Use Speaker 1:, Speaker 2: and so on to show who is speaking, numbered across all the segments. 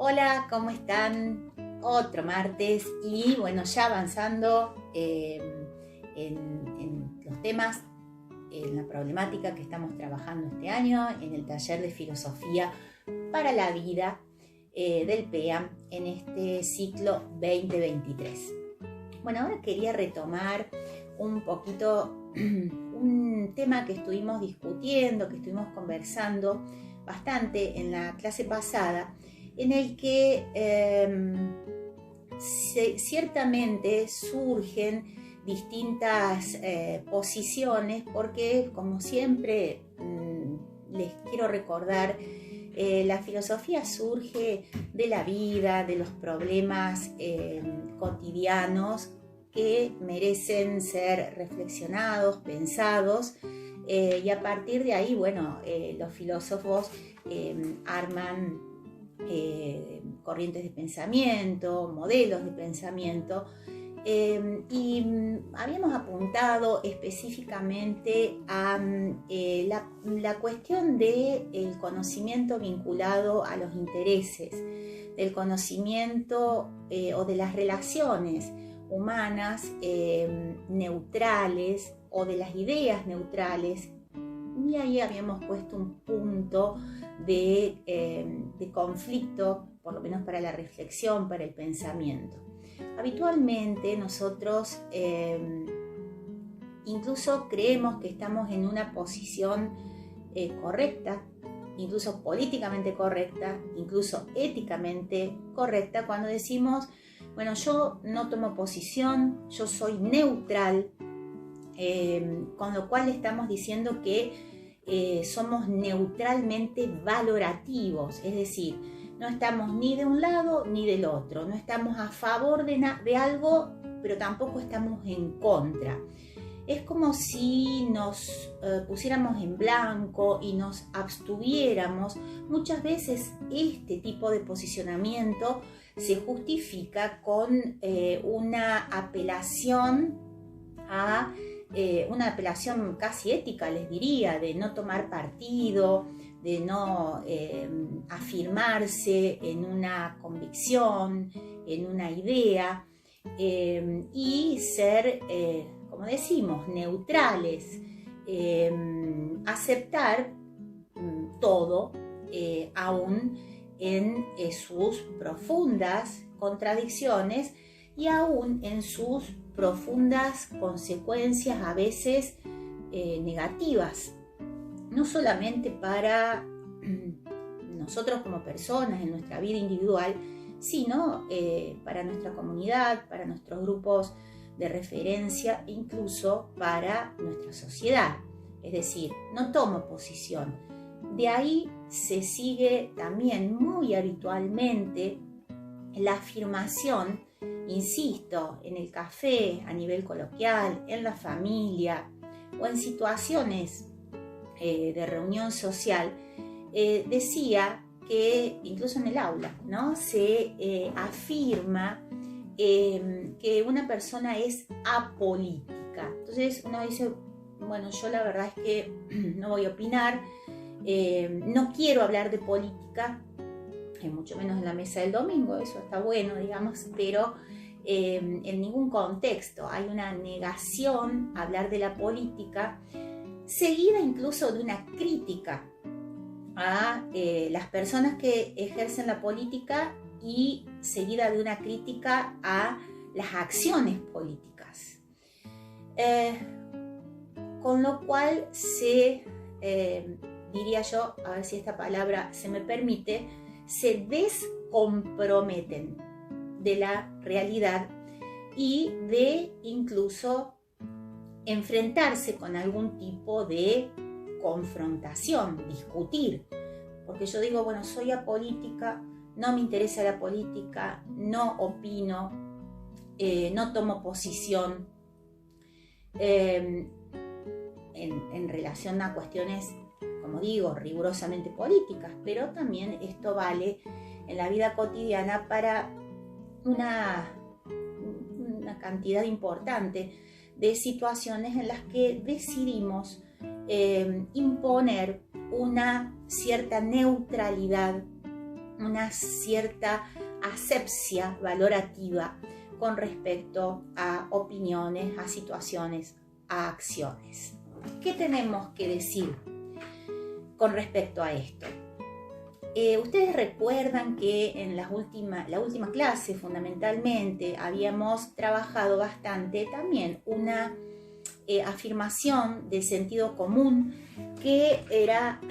Speaker 1: Hola, ¿cómo están? Otro martes y bueno, ya avanzando en los temas, en la problemática que estamos trabajando este año en el taller de filosofía para la vida del PEAM en este ciclo 2023. Bueno, ahora quería retomar un poquito un tema que estuvimos discutiendo, que estuvimos conversando bastante en la clase pasada, en el que ciertamente surgen distintas posiciones, porque como siempre les quiero recordar, la filosofía surge de la vida, de los problemas cotidianos que merecen ser reflexionados, pensados, y a partir de ahí, bueno, los filósofos arman corrientes de pensamiento, modelos de pensamiento, y habíamos apuntado específicamente a la cuestión del conocimiento vinculado a los intereses, del conocimiento o de las relaciones humanas neutrales o de las ideas neutrales, y ahí habíamos puesto un punto de conflicto, por lo menos para la reflexión, para el pensamiento. Habitualmente nosotros incluso creemos que estamos en una posición correcta, incluso políticamente correcta, incluso éticamente correcta, cuando decimos, bueno, yo no tomo posición, yo soy neutral, con lo cual estamos diciendo que somos neutralmente valorativos, es decir, no estamos ni de un lado ni del otro, no estamos a favor de algo, pero tampoco estamos en contra. Es como si nos pusiéramos en blanco y nos abstuviéramos. Muchas veces este tipo de posicionamiento se justifica con una apelación a una apelación casi ética, les diría, de no tomar partido, de no afirmarse en una convicción, en una idea, y ser, como decimos, neutrales, aceptar todo, aún en sus profundas contradicciones y aún en sus profundas consecuencias, a veces negativas, no solamente para nosotros como personas en nuestra vida individual, sino para nuestra comunidad, para nuestros grupos de referencia, incluso para nuestra sociedad. Es decir, no tomo posición. De ahí se sigue también muy habitualmente la afirmación, insisto, en el café, a nivel coloquial, en la familia o en situaciones de reunión social, decía que incluso en el aula, ¿no?, se afirma que una persona es apolítica. Entonces uno dice, bueno, yo la verdad es que no voy a opinar, no quiero hablar de política, mucho menos en la mesa del domingo, eso está bueno, digamos, pero en ningún contexto hay una negación a hablar de la política, seguida incluso de una crítica a las personas que ejercen la política y seguida de una crítica a las acciones políticas. Con lo cual se, diría yo, a ver si esta palabra se me permite, se descomprometen de la realidad y de incluso enfrentarse con algún tipo de confrontación, discutir. Porque yo digo, bueno, soy apolítica, no me interesa la política, no opino, no tomo posición en relación a cuestiones, como digo, rigurosamente políticas, pero también esto vale en la vida cotidiana para una cantidad importante de situaciones en las que decidimos imponer una cierta neutralidad una cierta asepsia valorativa con respecto a opiniones, a situaciones, a acciones. ¿Qué tenemos que decir con respecto a esto? Ustedes recuerdan que en la última clase fundamentalmente habíamos trabajado bastante también una afirmación de sentido común que era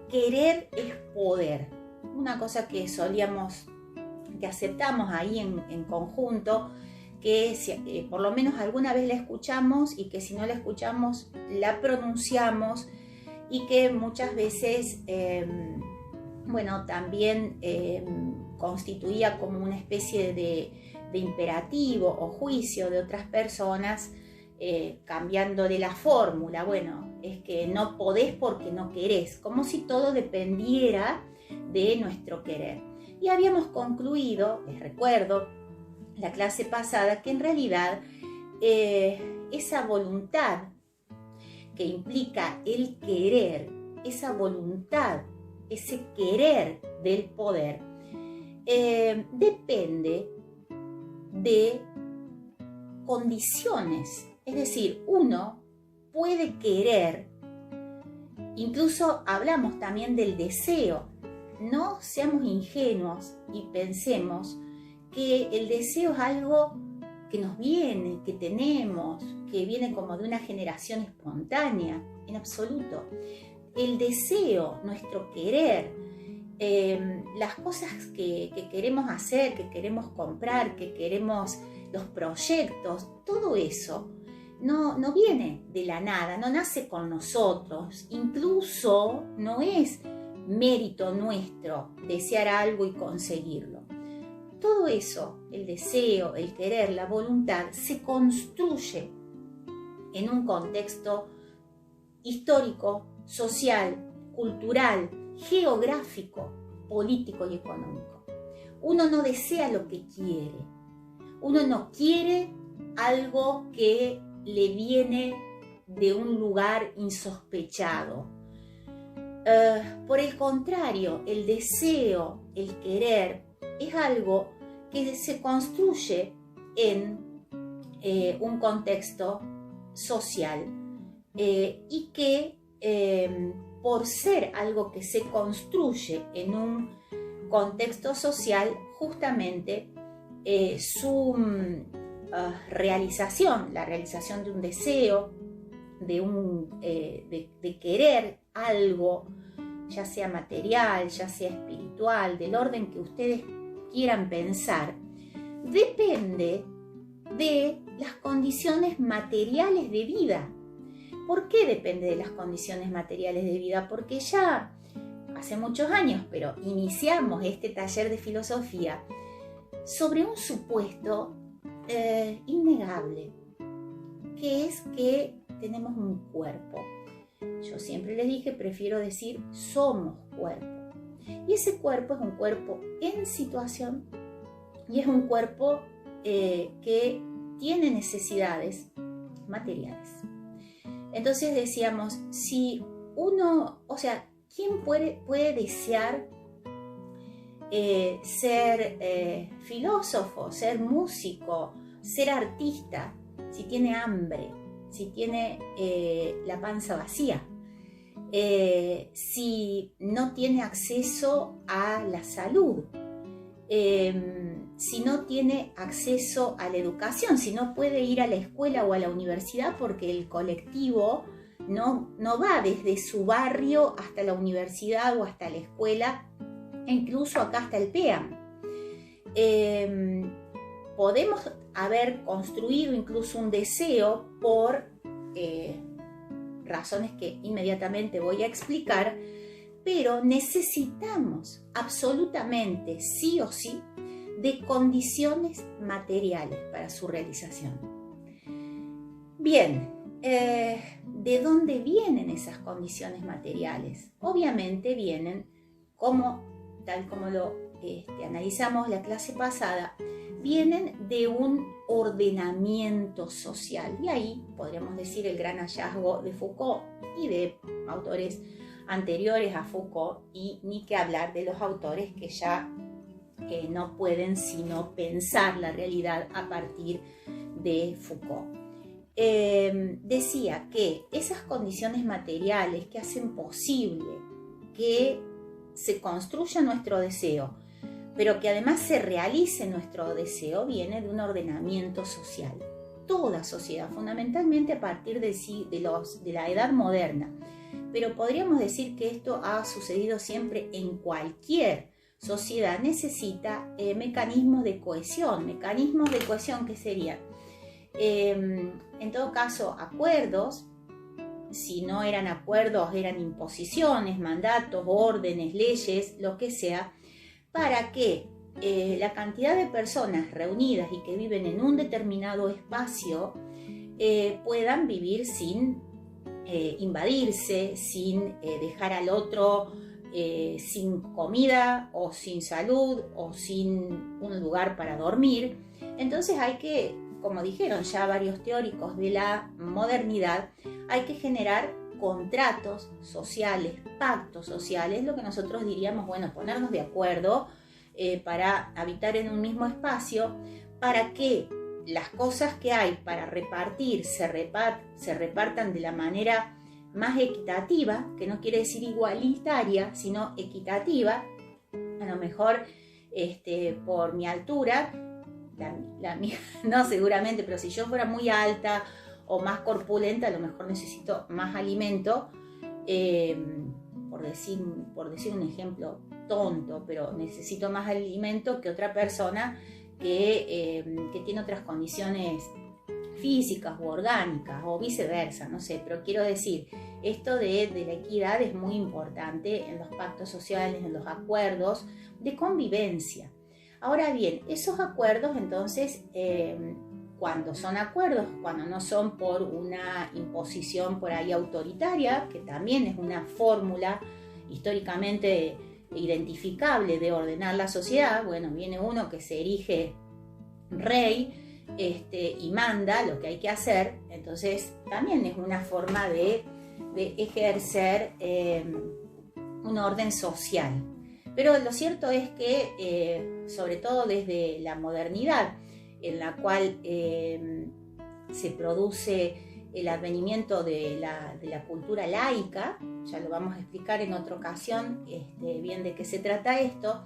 Speaker 1: querer es poder, una cosa que aceptamos ahí en conjunto, que por lo menos alguna vez la escuchamos y que si no la escuchamos la pronunciamos y que muchas veces también constituía como una especie de imperativo o juicio de otras personas, cambiando de la fórmula. Bueno, es que no podés porque no querés, como si todo dependiera de nuestro querer. Y habíamos concluido, les recuerdo, la clase pasada, que en realidad esa voluntad que implica el querer, esa voluntad, ese querer del poder, depende de condiciones. Es decir, uno puede querer, incluso hablamos también del deseo. No seamos ingenuos y pensemos que el deseo es algo que nos viene, que tenemos, que viene como de una generación espontánea. En absoluto. El deseo, nuestro querer, las cosas que queremos hacer, que queremos comprar, que queremos, los proyectos, todo eso no viene de la nada, no nace con nosotros, incluso no es mérito nuestro desear algo y conseguirlo. Todo eso, el deseo, el querer, la voluntad, se construye en un contexto histórico, social, cultural, geográfico, político y económico. Uno no desea lo que quiere, uno no quiere algo que le viene de un lugar insospechado. Por el contrario, el deseo, el querer, es algo que se construye en un contexto social y que por ser algo que se construye en un contexto social, justamente su realización, la realización de un deseo, de querer algo, ya sea material, ya sea espiritual, del orden que ustedes quieran pensar, depende de las condiciones materiales de vida. ¿Por qué depende de las condiciones materiales de vida? Porque ya hace muchos años, pero iniciamos este taller de filosofía sobre un supuesto innegable, que es que tenemos un cuerpo. Yo siempre les dije, prefiero decir somos cuerpo. Y ese cuerpo es un cuerpo en situación y es un cuerpo que tiene necesidades materiales. Entonces decíamos, si uno, ¿quién puede desear ser filósofo, ser músico, ser artista, si tiene hambre, si tiene la panza vacía, si no tiene acceso a la salud, si no tiene acceso a la educación, si no puede ir a la escuela o a la universidad porque el colectivo no va desde su barrio hasta la universidad o hasta la escuela, e incluso acá hasta el PEAM. Podemos haber construido incluso un deseo por razones que inmediatamente voy a explicar, pero necesitamos absolutamente, sí o sí, de condiciones materiales para su realización. Bien, ¿de dónde vienen esas condiciones materiales? Obviamente vienen, tal como lo analizamos la clase pasada, vienen de un ordenamiento social. Y ahí podríamos decir el gran hallazgo de Foucault y de autores anteriores a Foucault, y ni que hablar de los autores que ya no pueden sino pensar la realidad a partir de Foucault. Decía que esas condiciones materiales que hacen posible que se construya nuestro deseo, pero que además se realice nuestro deseo, viene de un ordenamiento social. Toda sociedad, fundamentalmente a partir de la edad moderna, pero podríamos decir que esto ha sucedido siempre en cualquier sociedad, necesita mecanismos de cohesión. Mecanismos de cohesión, ¿qué serían? En todo caso, acuerdos. Si no eran acuerdos, eran imposiciones, mandatos, órdenes, leyes, lo que sea, para que la cantidad de personas reunidas y que viven en un determinado espacio puedan vivir sin invadirse, sin dejar al otro sin comida o sin salud o sin un lugar para dormir. Entonces hay que, como dijeron ya varios teóricos de la modernidad, hay que generar contratos sociales, pactos sociales, lo que nosotros diríamos, bueno, ponernos de acuerdo para habitar en un mismo espacio, para que las cosas que hay para repartir se repartan de la manera más equitativa, que no quiere decir igualitaria, sino equitativa. A lo mejor por mi altura, la mía no seguramente, pero si yo fuera muy alta o más corpulenta, a lo mejor necesito más alimento, por decir un ejemplo tonto, pero necesito más alimento que otra persona que tiene otras condiciones físicas o orgánicas o viceversa, no sé, pero quiero decir, esto de la equidad es muy importante en los pactos sociales, en los acuerdos de convivencia. Ahora bien, esos acuerdos entonces, cuando son acuerdos, cuando no son por una imposición por ahí autoritaria, que también es una fórmula históricamente identificable de ordenar la sociedad, bueno, viene uno que se erige rey y manda lo que hay que hacer, entonces también es una forma de ejercer un orden social. Pero lo cierto es que, sobre todo desde la modernidad, en la cual se produce el advenimiento de la cultura laica, ya lo vamos a explicar en otra ocasión bien de qué se trata esto.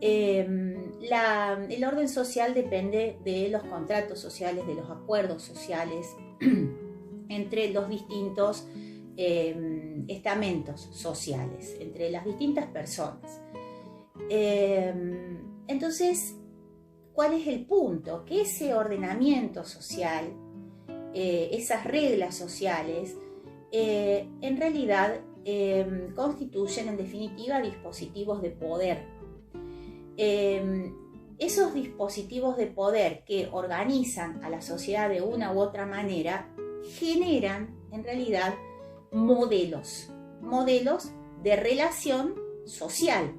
Speaker 1: El orden social depende de los contratos sociales, de los acuerdos sociales entre los distintos estamentos sociales, entre las distintas personas. Entonces, ¿cuál es el punto? Que ese ordenamiento social, esas reglas sociales, en realidad constituyen en definitiva dispositivos de poder. Esos dispositivos de poder que organizan a la sociedad de una u otra manera generan en realidad modelos de relación social.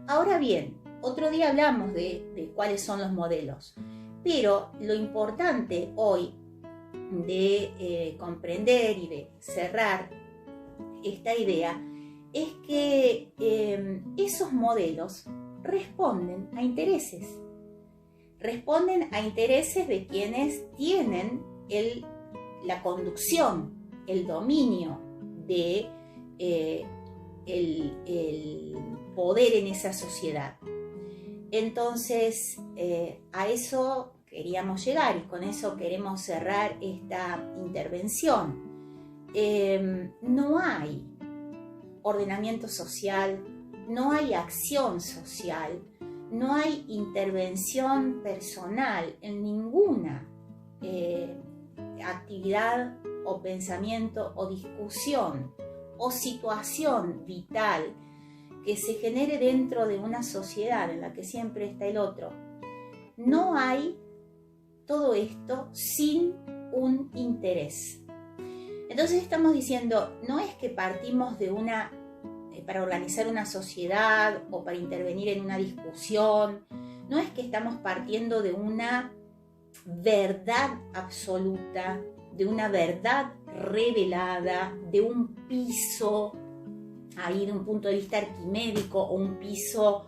Speaker 1: Ahora bien, otro día hablamos de cuáles son los modelos, pero lo importante hoy de comprender y de cerrar esta idea es que esos modelos responden a intereses de quienes tienen la conducción, el dominio de el poder en esa sociedad. Entonces, a eso queríamos llegar y con eso queremos cerrar esta intervención. No hay ordenamiento social, no hay acción social, no hay intervención personal en ninguna actividad o pensamiento o discusión o situación vital que se genere dentro de una sociedad en la que siempre está el otro. No hay todo esto sin un interés. Entonces estamos diciendo, no es que partimos de para organizar una sociedad o para intervenir en una discusión, no es que estamos partiendo de una verdad absoluta, de una verdad revelada, de un piso, ahí de un punto de vista arquimédico, o un piso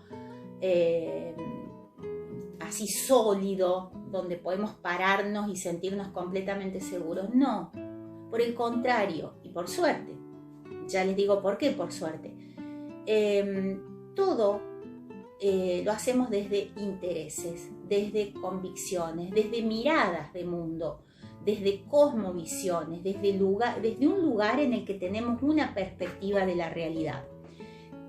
Speaker 1: así sólido, donde podemos pararnos y sentirnos completamente seguros. No, por el contrario, y por suerte, ya les digo por qué, por suerte, todo lo hacemos desde intereses, desde convicciones, desde miradas de mundo, desde cosmovisiones, desde un lugar en el que tenemos una perspectiva de la realidad,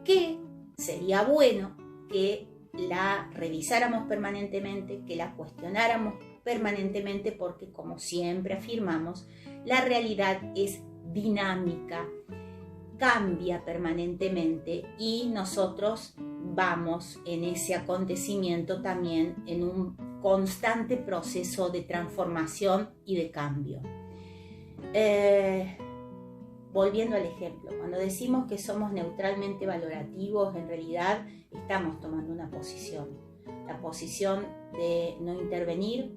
Speaker 1: que sería bueno que la revisáramos permanentemente, que la cuestionáramos permanentemente, porque, como siempre afirmamos, la realidad es dinámica, cambia permanentemente, y nosotros vamos en ese acontecimiento también en un constante proceso de transformación y de cambio. Volviendo al ejemplo, cuando decimos que somos neutralmente valorativos, en realidad estamos tomando una posición, la posición de no intervenir,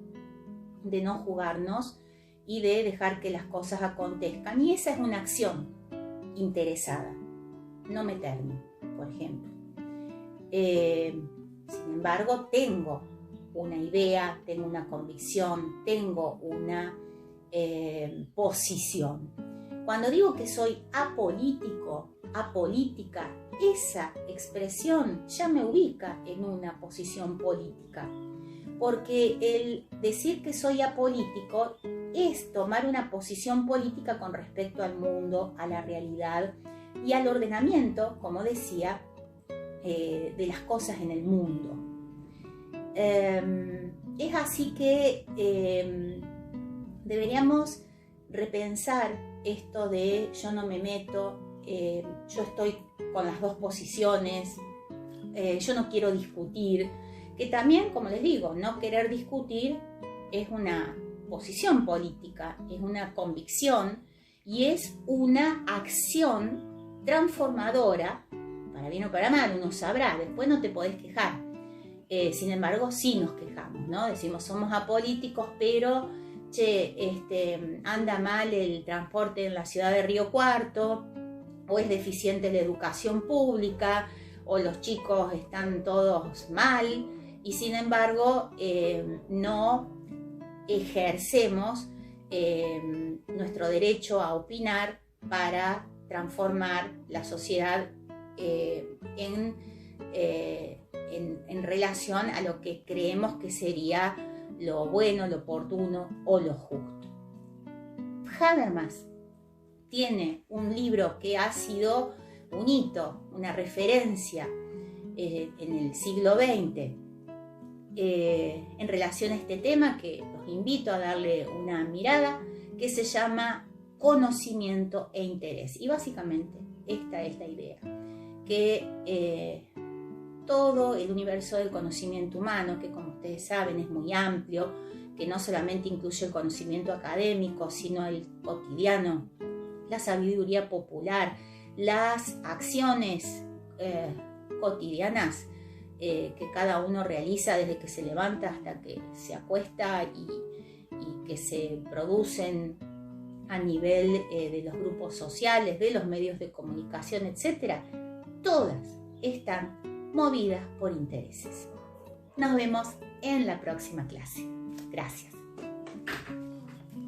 Speaker 1: de no jugarnos y de dejar que las cosas acontezcan, y esa es una acción interesada, no meterme, por ejemplo. Sin embargo, tengo una idea, tengo una convicción, tengo una posición. Cuando digo que soy apolítico, apolítica, esa expresión ya me ubica en una posición política, porque el decir que soy apolítico es tomar una posición política con respecto al mundo, a la realidad y al ordenamiento, como decía, de las cosas en el mundo. Es así que deberíamos repensar esto de yo no me meto, yo estoy con las dos posiciones, yo no quiero discutir, que también, como les digo, no querer discutir es una posición política, es una convicción y es una acción transformadora, para bien o para mal, uno sabrá, después no te podés quejar. Sin embargo, sí nos quejamos, ¿no? Decimos, somos apolíticos, pero anda mal el transporte en la ciudad de Río Cuarto, o es deficiente la educación pública, o los chicos están todos mal, y sin embargo no ejercemos nuestro derecho a opinar para transformar la sociedad en relación a lo que creemos que sería lo bueno, lo oportuno o lo justo. Habermas tiene un libro que ha sido un hito, una referencia en el siglo XX en relación a este tema, que los invito a darle una mirada, que se llama Conocimiento e Interés. Y básicamente esta es la idea, que todo el universo del conocimiento humano, que como ustedes saben es muy amplio, que no solamente incluye el conocimiento académico, sino el cotidiano, la sabiduría popular, las acciones cotidianas que cada uno realiza desde que se levanta hasta que se acuesta y que se producen a nivel de los grupos sociales, de los medios de comunicación, etc., todas están movidas por intereses. Nos vemos en la próxima clase. Gracias.